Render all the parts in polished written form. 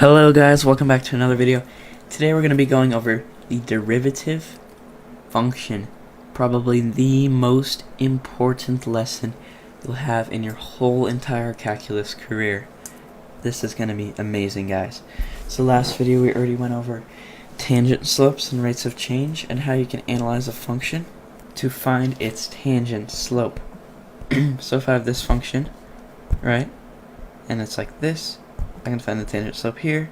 Hello guys, welcome back to another video. Today we're going to be going over the derivative function, probably the most important lesson you'll have in your whole entire calculus career. This is going to be amazing, guys. So last video we already went over tangent slopes and rates of change and how you can analyze a function to find its tangent slope. So if I have this function, right, and it's like this, I can find the tangent slope here,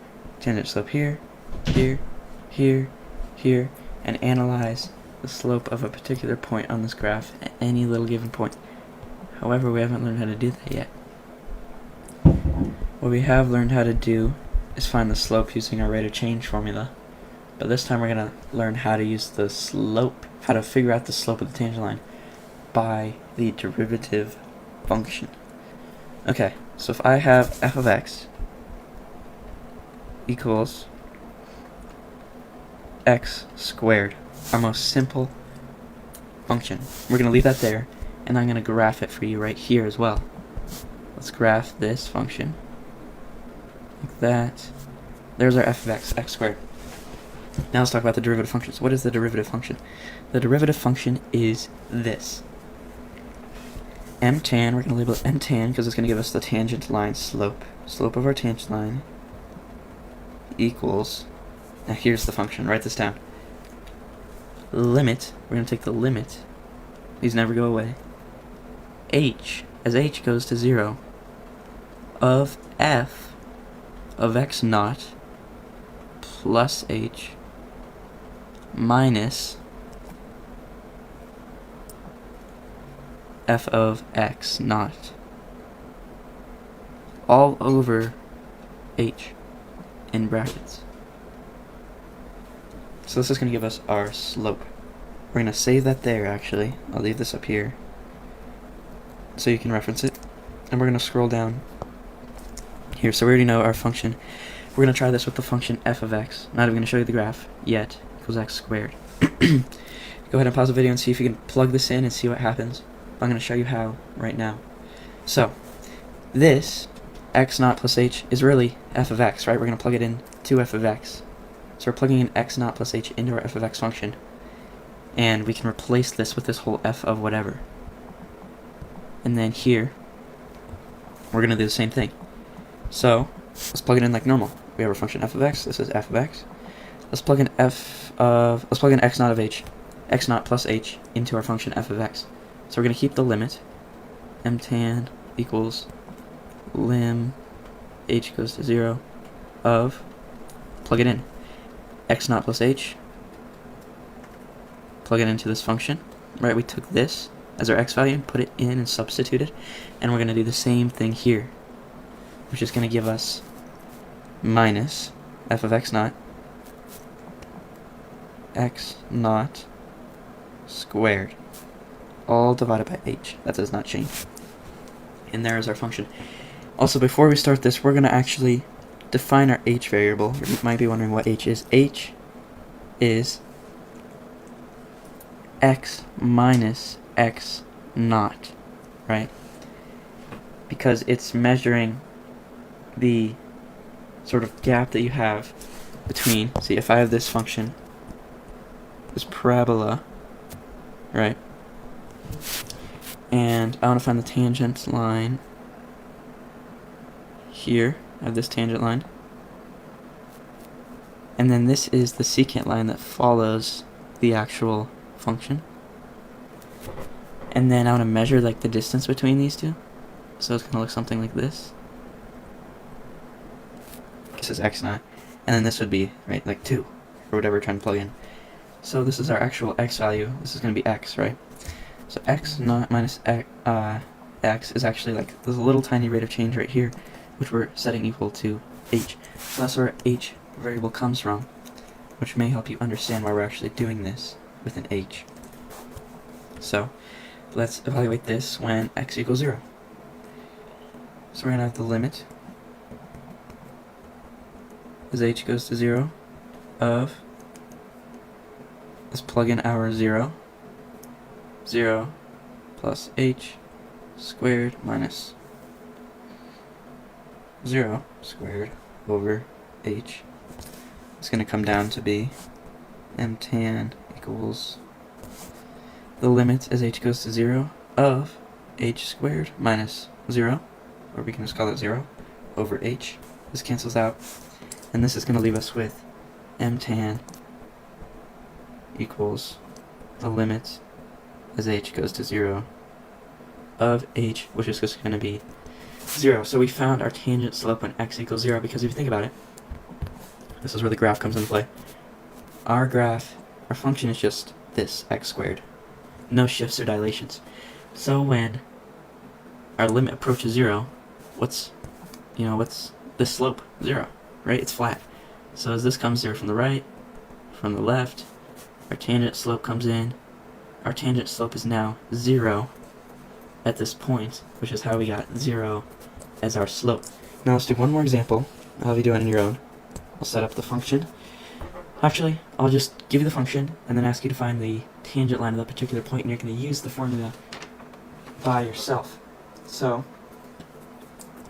here, here, and analyze the slope of a particular point on this graph at any little given point. However, we haven't learned how to do that yet. What we have learned how to do is find the slope using our rate of change formula. But this time we're going to learn how to use the slope, how to figure out the slope of the tangent line by the derivative function. Okay, so if I have f of x equals x squared, our most simple function. We're going to leave that there, and I'm going to graph it for you right here as well. Let's graph this function like that. There's our f of x, x squared. Now let's talk about the derivative functions. What is the derivative function? The derivative function is this. M tan, we're going to label it M tan because it's going to give us the tangent line slope. Slope of our tangent line equals, now here's the function, write this down. Limit, we're going to take the limit, these never go away, h, as h goes to 0, of f of x naught plus h minus f of x naught all over h in brackets. So this is going to give us our slope. We're going to save that there, actually. I'll leave this up here so you can reference it. And we're going to scroll down here. So we already know our function. We're going to try this with the function f of x. Not even going to show you the graph yet. Equals x squared. Go ahead and pause the video and see if you can plug this in and see what happens. I'm going to show you how right now. So this x naught plus h is really f of x, right? We're going to plug it in to f of x. So we're plugging in x naught plus h into our f of x function. And we can replace this with this whole f of whatever. And then here, we're going to do the same thing. So let's plug it in like normal. We have our function f of x. This is f of x. Let's plug in x naught of h, x naught plus h into our function f of x. So we're going to keep the limit, m tan equals lim h goes to 0 of, plug it in, x naught plus h, plug it into this function, right? We took this as our x value and put it in and substituted, and we're going to do the same thing here, which is going to give us minus f of x naught squared, all divided by h. That does not change. And there is our function. Also, before we start this, we're going to actually define our h variable. You might be wondering what h is. H is x minus x naught, right? Because it's measuring the sort of gap that you have between, see, if I have this function, this parabola, right? And I want to find the tangent line here. I have this tangent line. And then this is the secant line that follows the actual function. And then I want to measure like the distance between these two. So it's going to look something like this. This is x naught. And then this would be, right, like 2, or whatever we're trying to plug in. So this is our actual x value. This is going to be x, right? So x naught minus x is actually like this little tiny rate of change right here, which we're setting equal to h. So that's where h variable comes from, which may help you understand why we're actually doing this with an h. So let's evaluate this when x equals 0. So we're going to have the limit as h goes to 0 of, let's plug in our 0 plus h squared minus 0 squared over h is going to come down to be m tan equals the limit as h goes to 0 of h squared minus 0, or we can just call it 0, over h. This cancels out, and this is going to leave us with m tan equals the limit as h goes to 0 of h, which is just going to be 0. So we found our tangent slope when x equals 0, because if you think about it, this is where the graph comes into play. Our graph, our function is just this, x squared. No shifts or dilations. So when our limit approaches 0, what's this slope? 0, right? It's flat. So as this comes 0 from the right, from the left, our tangent slope comes in. Our tangent slope is now 0 at this point, which is how we got 0 as our slope. Now let's do one more example. I'll have you do it on your own. I'll set up the function. Actually, I'll just give you the function and then ask you to find the tangent line of that particular point, and you're going to use the formula by yourself. So,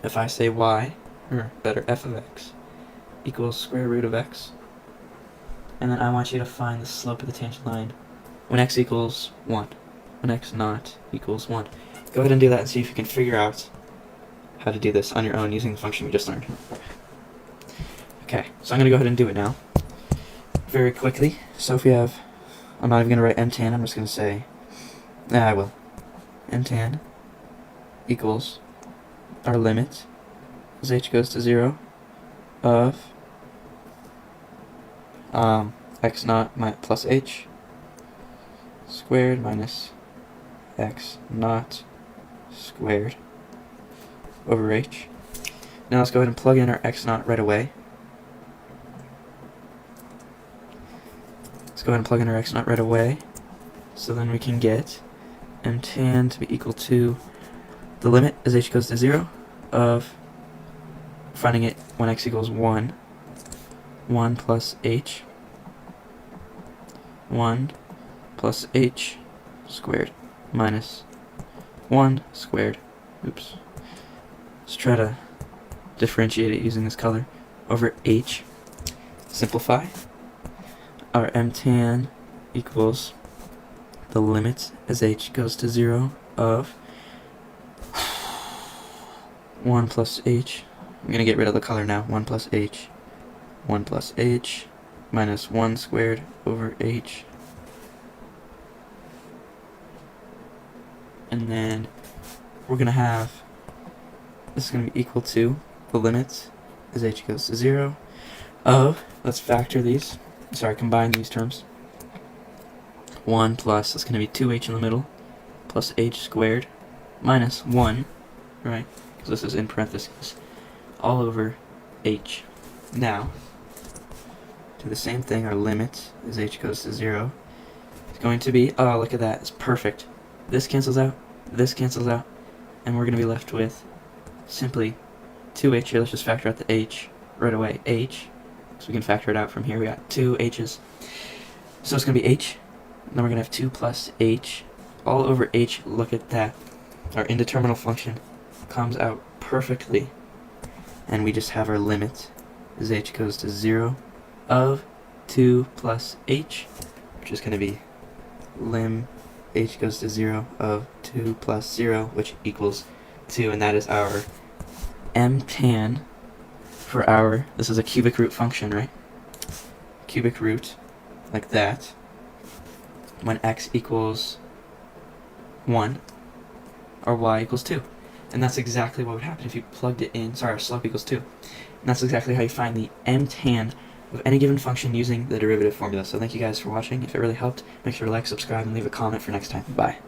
if I say y, or better f of x, equals square root of x, and then I want you to find the slope of the tangent line when x equals 1, when x not equals 1. Go ahead and do that and see if you can figure out how to do this on your own using the function we just learned. Okay, so I'm going to go ahead and do it now. Very quickly. So if we have, I'm not even going to write m tan, I'm just going to say, I will. M tan equals our limit as h goes to 0 of x naught plus h squared minus x naught squared over h. Now let's go ahead and plug in our x naught right away. Let's go ahead and plug in our x naught right away. So then we can get m tan to be equal to the limit as h goes to 0 of, finding it when x equals 1, 1 plus h, 1 plus h squared minus 1 squared. Oops. Let's try to differentiate it using this color over h. Simplify. Our m tan equals the limit as h goes to 0 of 1 plus h. I'm going to get rid of the color now. 1 plus h. 1 plus h minus 1 squared over h. And then we're going to have, this is going to be equal to the limit as h goes to 0 of, let's factor these. Sorry, combine these terms. 1 plus, that's going to be 2h in the middle, plus h squared, minus 1, right, because this is in parentheses, all over h. Now, do the same thing, our limit as h goes to 0 is going to be, oh, look at that, it's perfect. This cancels out, and we're going to be left with simply 2h here. Let's just factor out the h right away, h. So we can factor it out from here. We got 2 h's. So it's going to be h. And then we're going to have 2 plus h. All over h. Look at that. Our indeterminate function comes out perfectly. And we just have our limit as h goes to 0 of 2 plus h, which is going to be lim h goes to 0 of 2 plus 0, which equals 2. And that is our m tan for our, this is a cubic root function, right? Cubic root, like that, when x equals 1, or y equals 2. And that's exactly what would happen if you plugged it in, sorry, our slope equals 2. And that's exactly how you find the m tan of any given function using the derivative formula. So thank you guys for watching. If it really helped, make sure to like, subscribe, and leave a comment for next time. Bye.